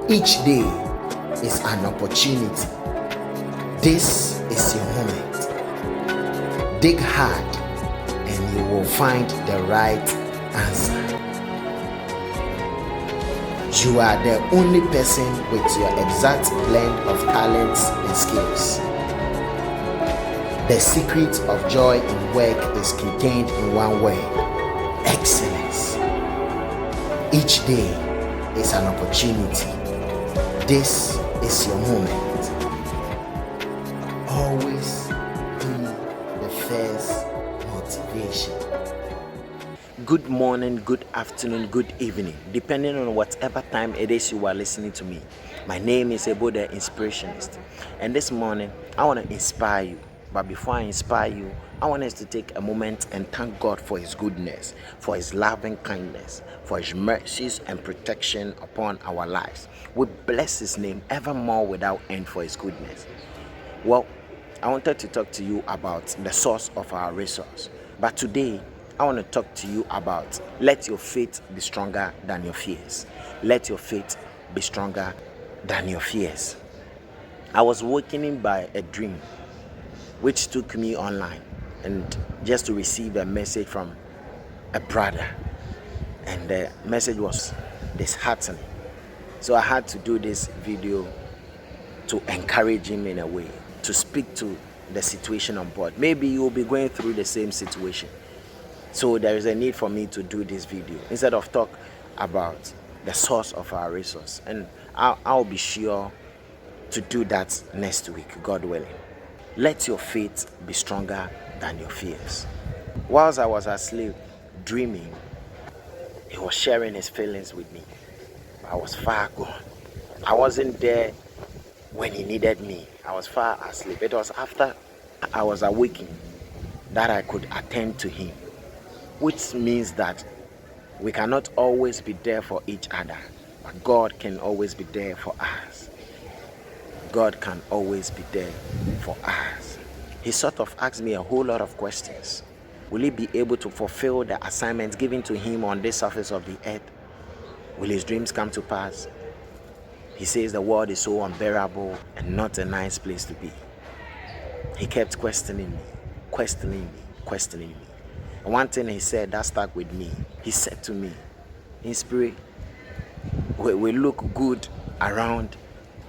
Each day is an opportunity. This is your moment. Dig hard and you will find the right answer. You are the only person with your exact blend of talents and skills. The secret of joy in work is contained in one word: excellence. Each day is an opportunity. This is your moment. Always be the first motivation. Good morning, good afternoon, good evening, depending on whatever time it is you are listening to me. My name is EBO The Inspirationist, and this morning I want to inspire you. But before I inspire you, I want us to take a moment and thank God for His goodness, for His loving kindness, for His mercies and protection upon our lives. We bless His name evermore without end for His goodness. Well, I wanted to talk to you about the source of our resource. But today, I want to talk to you about let your faith be stronger than your fears. Let your faith be stronger than your fears. I was waking by a dream which took me online and just to receive a message from a brother. And the message was disheartening. So I had to do this video to encourage him in a way, to speak to the situation on board. Maybe you will be going through the same situation. So there is a need for me to do this video instead of talk about the source of our resource. And I'll be sure to do that next week, God willing. Let your faith be stronger than your fears. Whilst I was asleep, dreaming, he was sharing his feelings with me. I was far gone. I wasn't there when he needed me. I was far asleep. It was after I was awaking that I could attend to him, which means that we cannot always be there for each other, but God can always be there for us. God can always be there for us. He sort of asked me a whole lot of questions. Will he be able to fulfill the assignments given to him on this surface of the earth? Will his dreams come to pass? He says the world is so unbearable and not a nice place to be. He kept questioning me. And one thing he said that stuck with me. He said to me, in spirit, we look good around.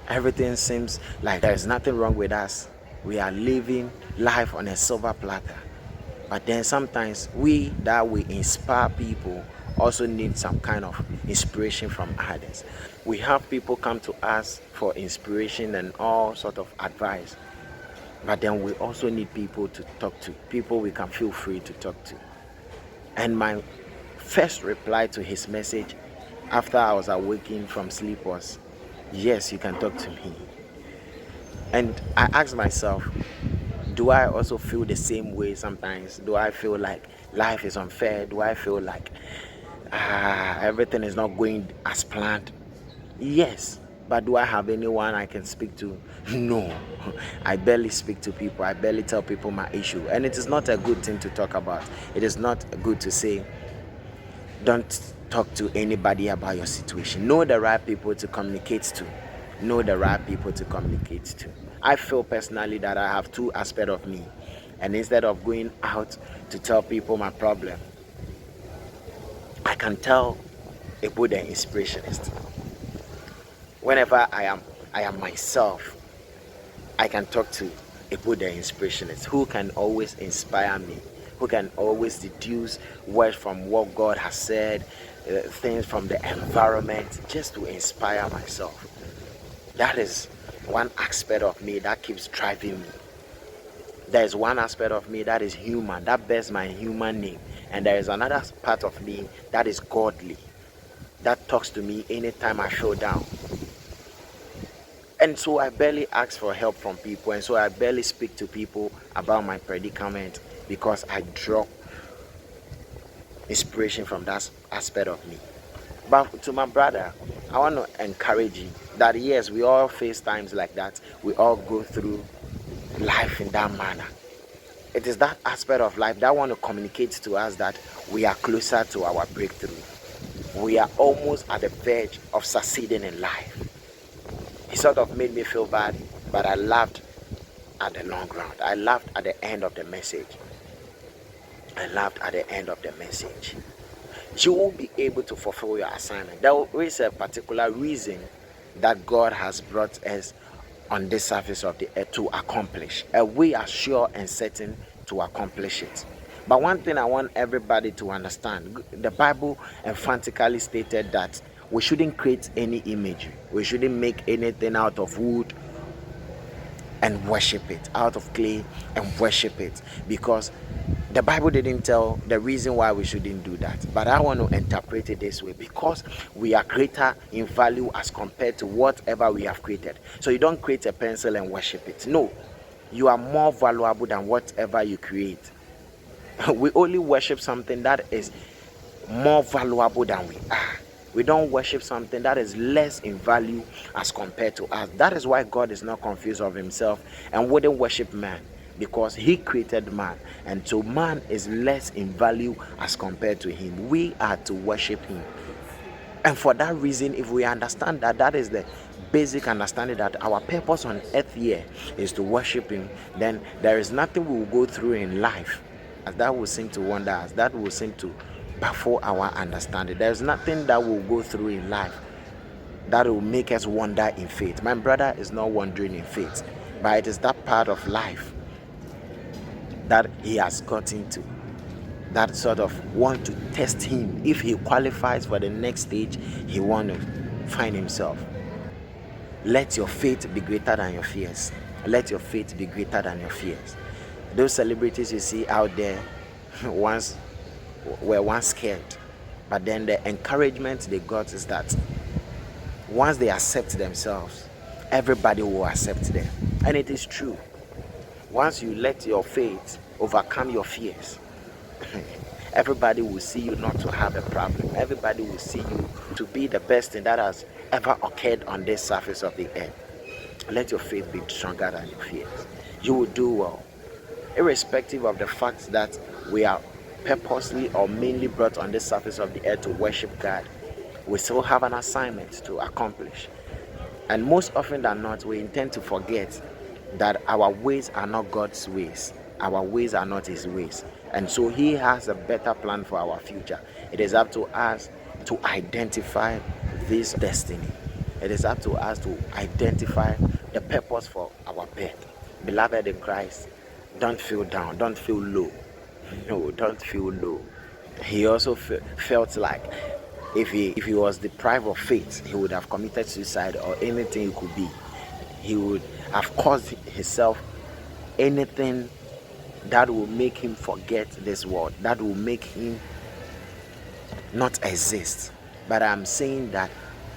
Everything seems like there is nothing wrong with us. We are living life on a silver platter. But then sometimes we inspire people also need some kind of inspiration from others. We have people come to us for inspiration and all sort of advice. But then we also need people to talk to, people we can feel free to talk to. And my first reply to his message after I was awaking from sleep was, yes, you can talk to me. And I asked myself, do I also feel the same way sometimes? Do I feel like life is unfair? Do I feel like everything is not going as planned? Yes, but do I have anyone I can speak to? No, I barely speak to people. I barely tell people my issue. And it is not a good thing to talk about. It is not good to say, don't talk to anybody about your situation. Know the right people to communicate to. Know the right people to communicate to. I feel personally that I have two aspects of me. And instead of going out to tell people my problem, I can tell EBO The Inspirationist. Whenever I am myself, I can talk to EBO The Inspirationist, who can always inspire me, who can always deduce words from what God has said, things from the environment, just to inspire myself. That is one aspect of me that keeps driving me. There is one aspect of me that is human, that bears my human name. And there is another part of me that is godly, that talks to me anytime I feel down. And so I barely ask for help from people, and so I barely speak to people about my predicament, because I draw inspiration from that aspect of me. But to my brother, I want to encourage you that yes, we all face times like that. We all go through life in that manner. It is that aspect of life that want to communicate to us that we are closer to our breakthrough. We are almost at the verge of succeeding in life. It sort of made me feel bad, but I laughed at the long run. I laughed at the end of the message. I laughed at the end of the message. You will be able to fulfill your assignment. There is a particular reason that God has brought us on this surface of the earth to accomplish. And we are sure and certain to accomplish it. But one thing I want everybody to understand, the Bible emphatically stated that we shouldn't create any image. We shouldn't make anything out of wood and worship it, out of clay and worship it, because the Bible didn't tell the reason why we shouldn't do that. But I want to interpret it this way: because we are greater in value as compared to whatever we have created. So you don't create a pencil and worship it. No, you are more valuable than whatever you create. We only worship something that is more valuable than we are. We don't worship something that is less in value as compared to us. That is why God is not confused of himself and wouldn't worship man, because he created man, and so man is less in value as compared to him. We are to worship him. And for that reason, if we understand that that is the basic understanding, that our purpose on earth here is to worship him, then there is nothing we will go through in life that will seem to wonder us, that will seem to baffle our understanding. There's nothing that we'll go through in life that will make us wonder in faith. My brother is not wondering in faith, but it is that part of life that he has gotten to, that sort of want to test him. If he qualifies for the next stage, he want to find himself. Let your faith be greater than your fears. Let your faith be greater than your fears. Those celebrities you see out there once were once scared, but then the encouragement they got is that once they accept themselves, everybody will accept them. And it is true. Once you let your faith overcome your fears, everybody will see you not to have a problem. Everybody will see you to be the best thing that has ever occurred on this surface of the earth. Let your faith be stronger than your fears. You will do well, irrespective of the fact that we are purposely or mainly brought on the surface of the earth to worship God. We still have an assignment to accomplish. And most often than not, we intend to forget that our ways are not God's ways. Our ways are not his ways. And so he has a better plan for our future. It is up to us to identify this destiny. It is up to us to identify the purpose for our birth. Beloved in Christ, don't feel down, don't feel low. No, don't feel low. He also felt like if he was deprived of faith, he would have committed suicide or anything it could be. He would have caused himself anything that will make him forget this world, that will make him not exist. But I'm saying that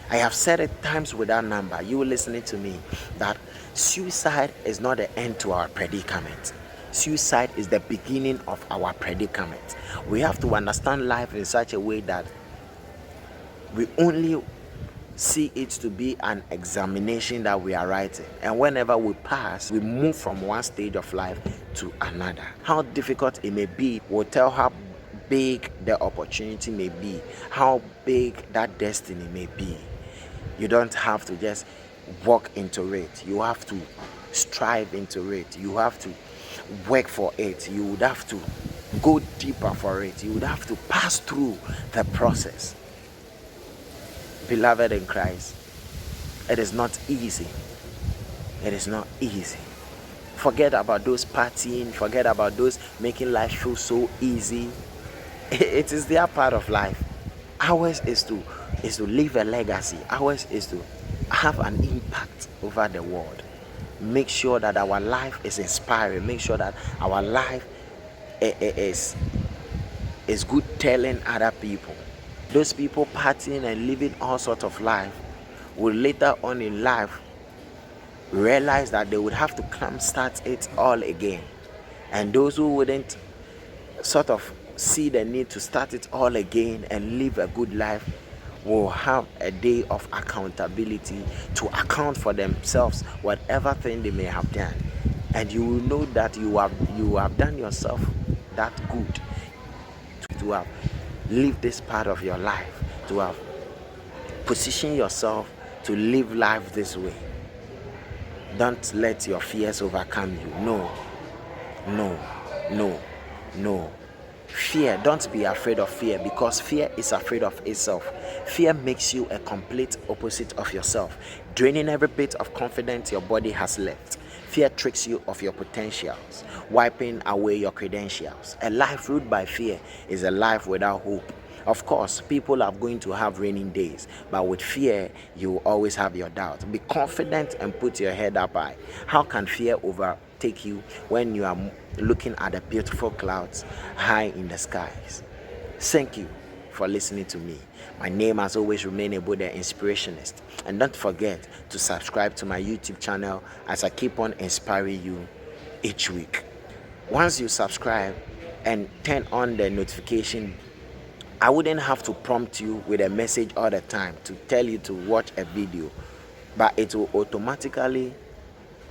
I have said it times without number, you listening to me, that suicide is not the end to our predicament. Suicide is the beginning of our predicament. We have to understand life in such a way that we only see it to be an examination that we are writing, and whenever we pass, we move from one stage of life to another. How difficult it may be will tell how big the opportunity may be, how big that destiny may be. You don't have to just walk into it. You have to strive into it. You have to work for it. You would have to go deeper for it. You would have to pass through the process. Beloved in Christ, it is not easy. It is not easy. Forget about those partying. Forget about those making life feel so easy. It is their part of life. Ours is to leave a legacy. Ours is to have an impact over the world. Make sure that our life is inspiring. Make sure that our life is good telling other people. Those people partying and living all sorts of life will later on in life realize that they would have to come start it all again. And those who wouldn't sort of see the need to start it all again and live a good life will have a day of accountability to account for themselves, whatever thing they may have done. And you will know that you have done yourself that good to have lived this part of your life, to have positioned yourself to live life this way. Don't let your fears overcome you. No, no, no, no. Fear, don't be afraid of fear, because fear is afraid of itself. Fear makes you a complete opposite of yourself, draining every bit of confidence your body has left. Fear tricks you of your potentials, wiping away your credentials. A life ruled by fear is a life without hope. Of course, people are going to have raining days, but with fear, you will always have your doubts. Be confident and put your head up high. How can fear overtake you when you are looking at the beautiful clouds high in the skies? Thank you for listening to me. My name has always remained EBO The Inspirationist. And don't forget to subscribe to my YouTube channel as I keep on inspiring you each week. Once you subscribe and turn on the notification, I wouldn't have to prompt you with a message all the time to tell you to watch a video, but it will automatically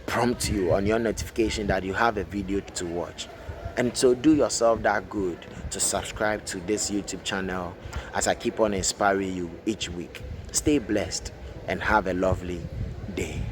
prompt you on your notification that you have a video to watch. And so do yourself that good to subscribe to this YouTube channel as I keep on inspiring you each week. Stay blessed and have a lovely day.